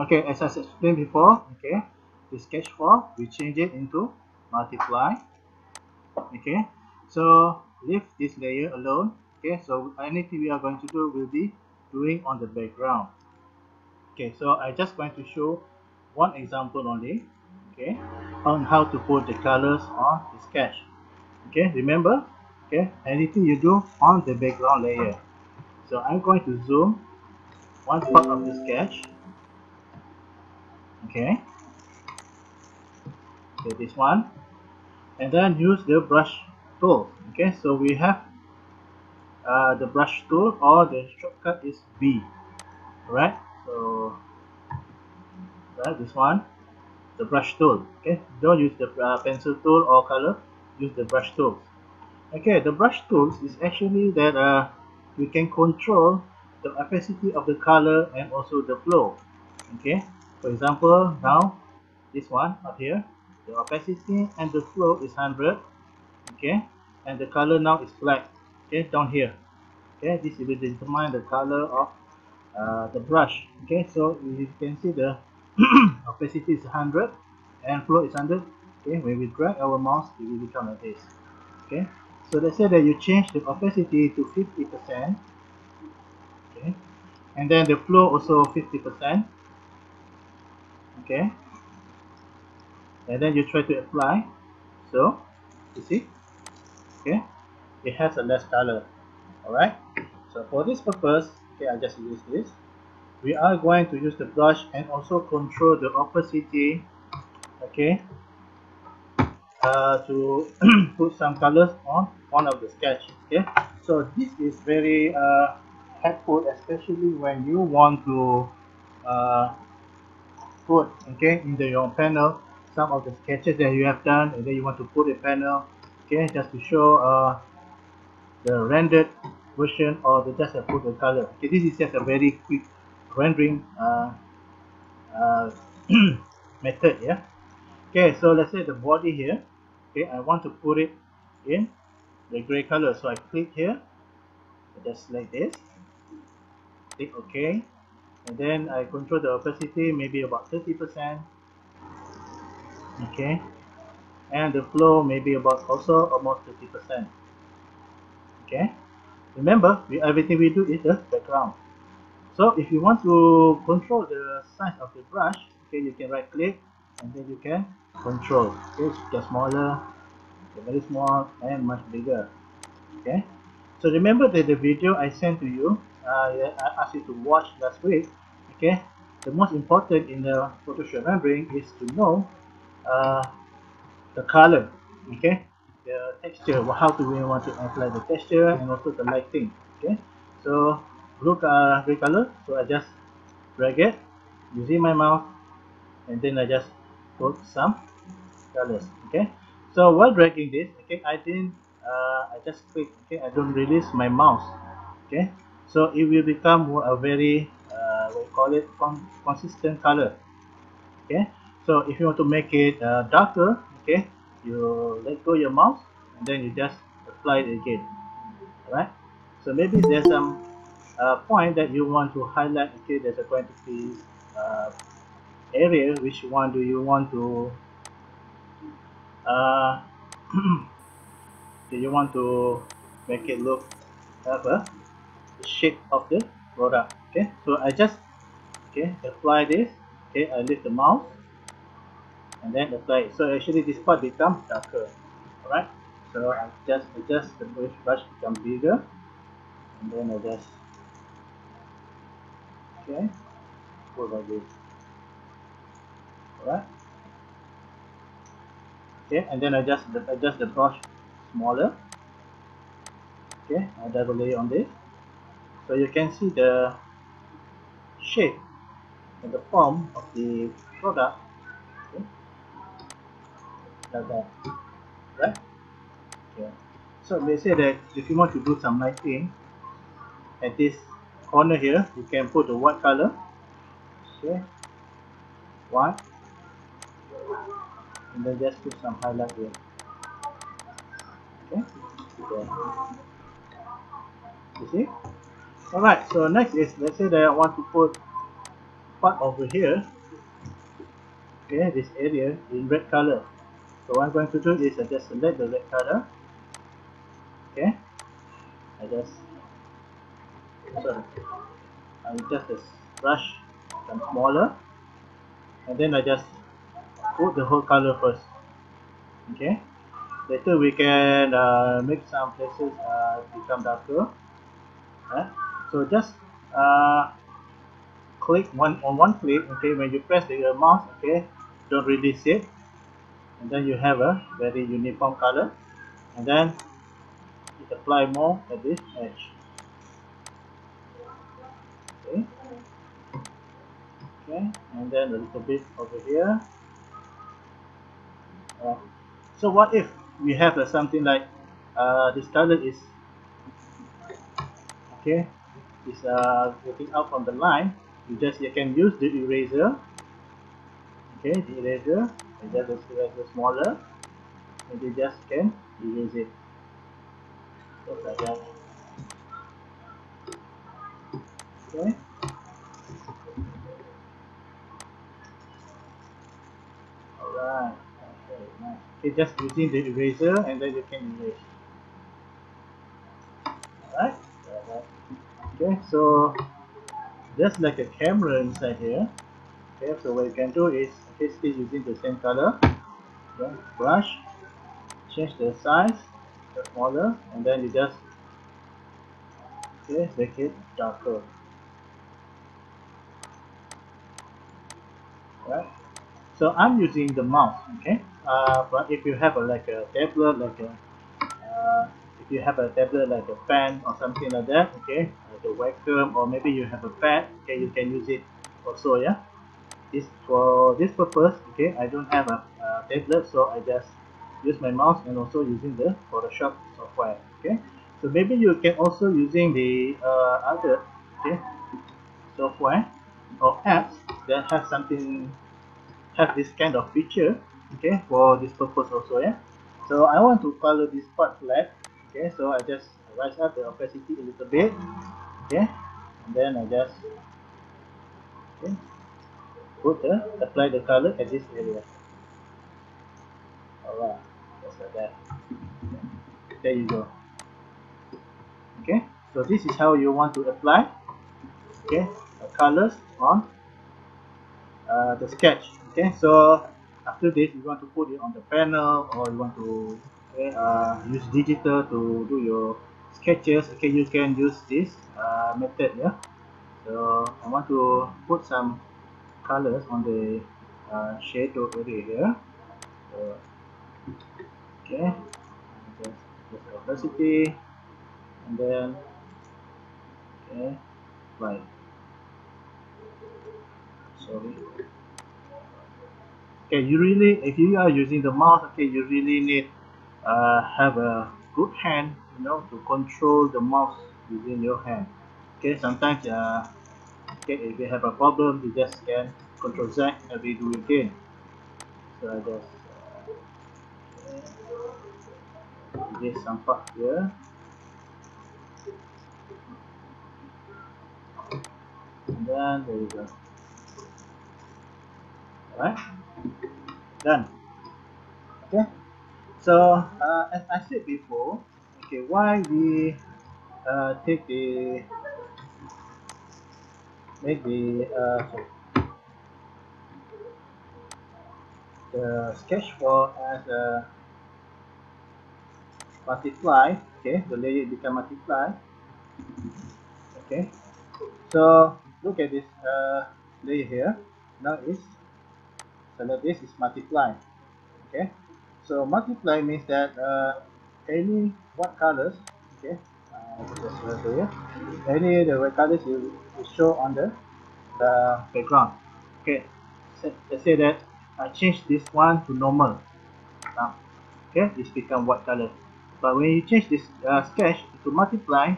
Okay, as I explained before, okay, the sketch 4, we change it into multiply. Okay, so leave this layer alone. Okay, so anything we are going to do will be doing on the background. Okay, so I just going to show one example only, okay, on how to put the colors on the sketch. Okay, remember, okay, anything you do on the background layer. So I'm going to zoom one part of the sketch. Okay, okay, this one, and then use the brush tool. Okay, so we have the brush tool, or the shortcut is B. Right, so this one, the brush tool. Okay, don't use the pencil tool or color, use the brush tools. Okay, the brush tools is actually that we can control the opacity of the color and also the flow. Okay, for example, now this one up here, the opacity and the flow is 100. Okay, and the color now is black. Okay, down here. Okay, this will determine the color of the brush. Okay, so you can see the opacity is 100 and flow is 100. Okay, when we drag our mouse, it will become like this. Okay, so let's say that you change the opacity to 50%. Okay, and then the flow also 50%. Okay, and then you try to apply. So you see, okay, it has a less color. All right, so for this purpose, okay, I just use this. We are going to use the brush and also control the opacity. Okay, to put some colors on one of the sketch. Okay, so this is very helpful, especially when you want to uh, put, okay, in your panel some of the sketches that you have done, and then you want to put a panel, okay, just to show the rendered version, or the just put the color. Okay, this is just a very quick rendering uh, method. Yeah. Okay, so let's say the body here. Okay, I want to put it in the gray color, so I click here, just like this, click OK, and then I control the opacity maybe about 30%. Okay, and the flow maybe about also almost 30%. Okay, remember, everything we do is the background. So if you want to control the size of the brush, okay, you can right click and then you can control. Okay, get smaller, very small, and much bigger. Okay, so remember that the video I sent to you, I asked you to watch last week. Okay, the most important in the Photoshop rendering is to know uh, the color. Okay, the texture, how do we want to apply the texture, and also the lighting. Okay, so look gray color, so I just drag it using my mouse, and then I just put some colors. Okay, so while dragging this, okay, I just click. Okay, I don't release my mouse. Okay, so it will become a very we call it consistent color. Okay, so if you want to make it darker, okay, you let go your mouse, and then you just apply it again. All right, so maybe there's some point that you want to highlight. Okay, there's a going to be uh, area which one do you want to uh, do you want to make it look have a shape of the product. Okay, so I just, okay, apply this. Okay, I lift the mouse and then apply it. So actually this part becomes darker. Alright, so I just adjust the brush become bigger, and then I just, okay, put like this. Alright, okay, and then I just adjust the brush smaller. Okay, I double lay on this, so you can see the shape and the form of the product. Okay, like that. Right. Yeah. So let's say that if you want to do some lighting at this corner here, you can put the white color. Okay, white, and then just put some highlight here. Okay, yeah. You see? Alright, so next is, let's say that I want to put part over here, okay, this area in red color. So what I'm going to do is I just select the red color, okay, I just, sorry, I just brush some smaller, and then I just put the whole color first, okay. Later we can make some places become darker, right? So just click on one click, okay, when you press the mouse, okay, don't release it, and then you have a very uniform color, and then apply more at this edge, okay, and then a little bit over here. So what if we have something like this color is, okay, is getting out from the line, you can use the eraser, okay, the eraser, and just eraser smaller, and you just can erase it just like that, okay. Alright, okay, nice. Okay, just using the eraser, and then you can erase. Alright, okay, so just like a camera inside here, okay, so what you can do is, okay, still using the same color, okay, brush, change the size, smaller, and then you just, okay, make it darker, right? So I'm using the mouse, okay, but if you have like a tablet, if you have a tablet like a pen or something like that, okay, like a Wacom, or maybe you have a pad, okay, you can use it also, yeah. This for this purpose, okay, I don't have a tablet, so I just use my mouse and also using the Photoshop software, okay. So maybe you can also using the other, okay, software or apps that have this kind of feature, okay, for this purpose also, yeah. So I want to color this part flat, okay, so I just raise up the opacity a little bit, okay, and then I just, okay, apply the color at this area. Alright, just like that. There you go. Okay, so this is how you want to apply, okay, the colors on the sketch. Okay, so after this you want to put it on the panel, or you want to, okay, use digital to do your sketches, okay, you can use this method, yeah. So I want to put some colors on the shadow area here. So, okay, just opacity, and then, okay, right, sorry. Okay, you really, if you are using the mouse, okay, you really need have a good hand, you know, to control the mouse within your hand. Okay, sometimes okay, if you have a problem, you just can Control Z and redo again. So I just erase some part here, and then there you go. Alright, done. Okay, so as I said before, okay, why we take the make the sketch for as a multiply, okay, the layer become multiply, okay. So look at this layer here. Now is, select this is multiply, okay. So multiply means that any what colors, okay, just here, any the what colors you show on the background, okay. So let's say that I change this one to normal now, okay, it's become white color. But when you change this sketch to multiply,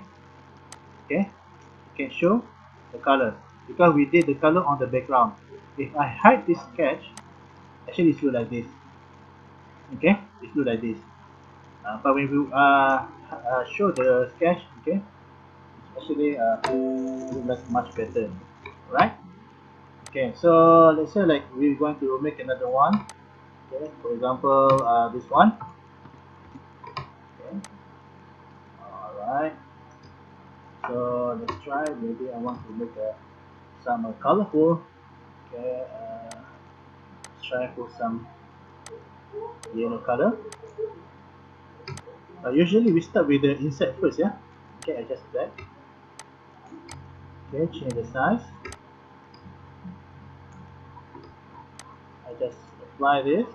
okay, you can show the color, because we did the color on the background. If I hide this sketch, actually it's look like this, okay, it's look like this. But when we show the sketch, okay, actually look like much better, right? Okay, so let's say like we're going to make another one. Okay, for example, this one. Okay, alright. So let's try. Maybe I want to make some colorful. Okay, let's try for some yellow color. Usually we start with the inside first, yeah. Okay, adjust that. Okay, change the size. I just apply this.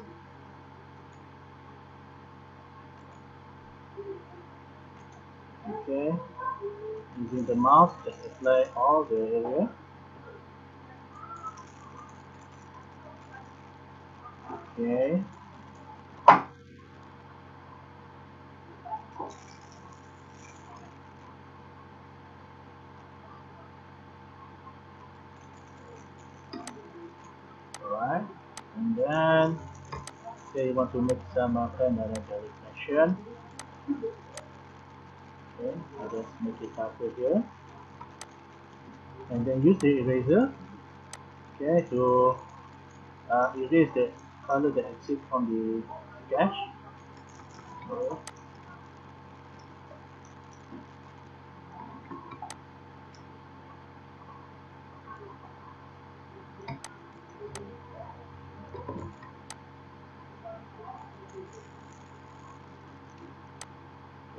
Okay, using the mouse, just apply all the area. Okay. Alright. And then say you want to make some kind of reflection. Okay, I'll just make it darker here. And then use the eraser, okay, to erase the color that exists on the sketch. So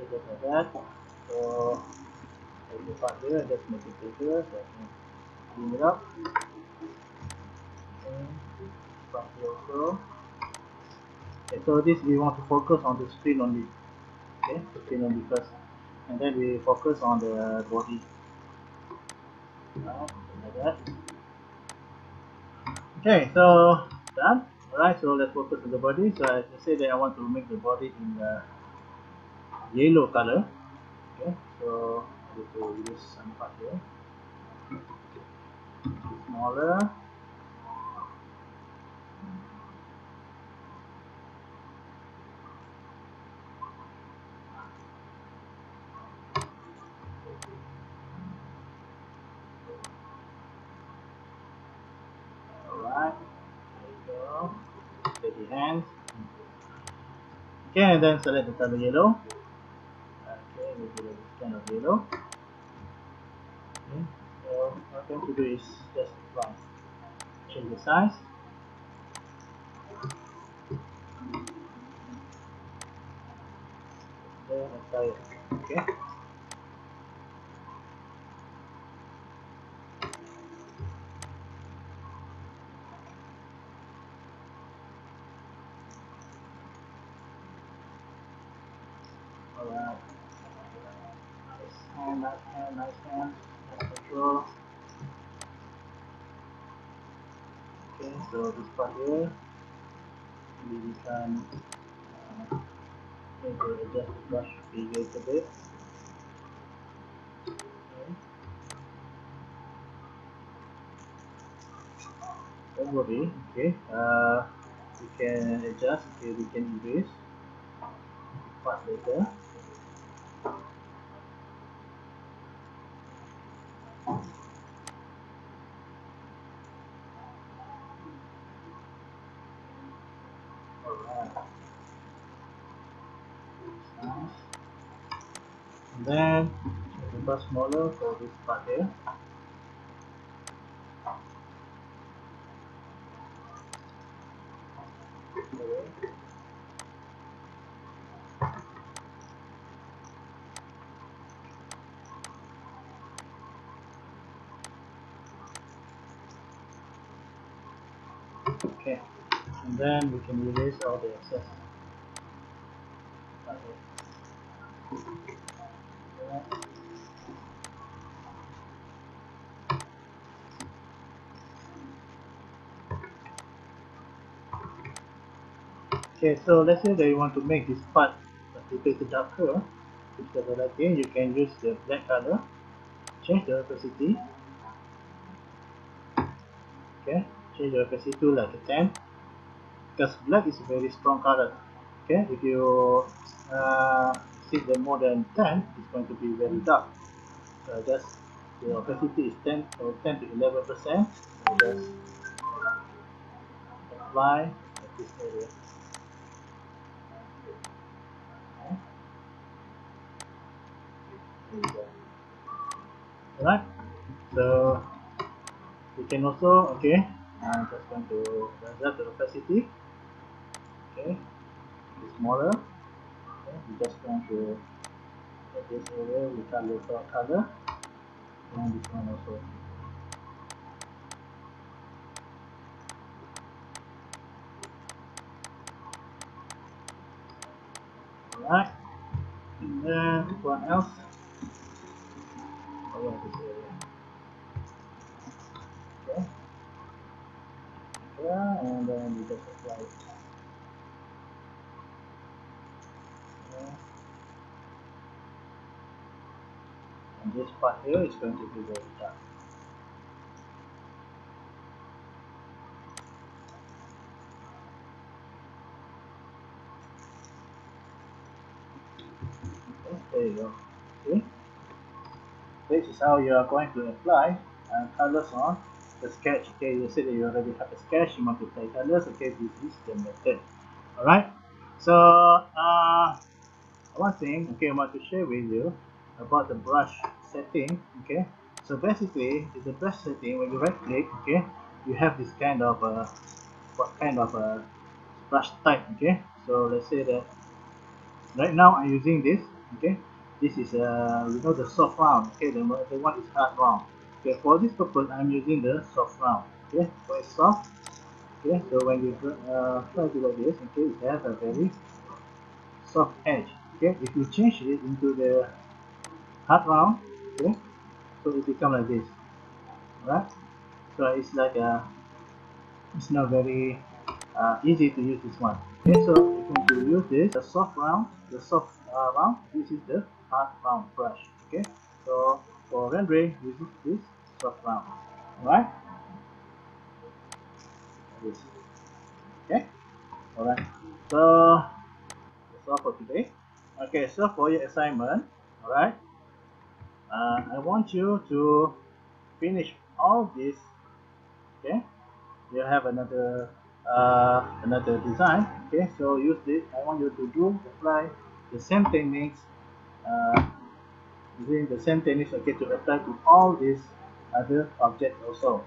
just like that. So like the part here, just make it bigger so I can clean it up. Okay, part here also. Okay, so this we want to focus on the screen only. Okay, the screen only first. And then we focus on the body. Like that. Okay, so done. Alright, so let's focus on the body. So I say that I want to make the body in yellow color. Okay, so I need to use some part here. Smaller. Alright, there you go. Steady hands. Okay, and then select the color yellow. Okay, we do this kind of yellow. Okay, so what I'm going to do is just apply. Change the size. Then apply it. Okay. Alright. Nice hand, nice hand. Nice control. Okay, so this part here, we can maybe adjust the brush bigger a bit. Okay. Don't worry. Okay. We can adjust. Okay, we can erase part later. Alright. Nice. And then make the brush smaller for this part here. Okay. Okay. And then we can erase all the excess part here. Alright. Okay, so let's say that you want to make this part a bit darker. Instead of lighting, you can use the black color. Change the opacity. Okay, change the opacity to like a 10, because black is a very strong color. Okay, if you set the more than 10, it's going to be very dark. So just the opacity is 10 or 10 to 11%. just apply at this area. Okay. There you go. Alright, so you can also, okay, I'm just going to adjust the opacity. Okay, it's smaller. Okay, we're just going to get this area with a local color, and this one also. Alright, and then what else? Oh yeah, this area. Okay, yeah, and then we just apply it. Yeah. And this part here is going to be very dark. Okay, there you go. See? This is how you are going to apply colors on the sketch. Okay, you said that you already have a sketch, you want to apply colors. Okay, this is the method. Alright, so one thing, okay, I want to share with you about the brush setting. Okay, so basically, in the brush setting, when you right click, okay, you have this kind of what kind of brush type. Okay, so let's say that right now I'm using this. Okay, this is the soft round. Okay, the one is hard round. Okay, for this purpose I'm using the soft round. Okay, so it's soft. Okay, so when you try to like this, okay, it has a very soft edge. Okay, if you change it into the hard round, okay, so it become like this. Right, so it's like it's not very easy to use this one. Okay, so if you want to use this, the soft round, round, this is the hard round brush. Okay, so for rendering, use this soft round. Alright, this. Okay, alright. So that's all for today. Okay, so for your assignment, alright, I want you to finish all this. Okay, you have another design. Okay, so use this. I want you to apply the same techniques, uh, using the same techniques, okay, to apply to all these other objects also.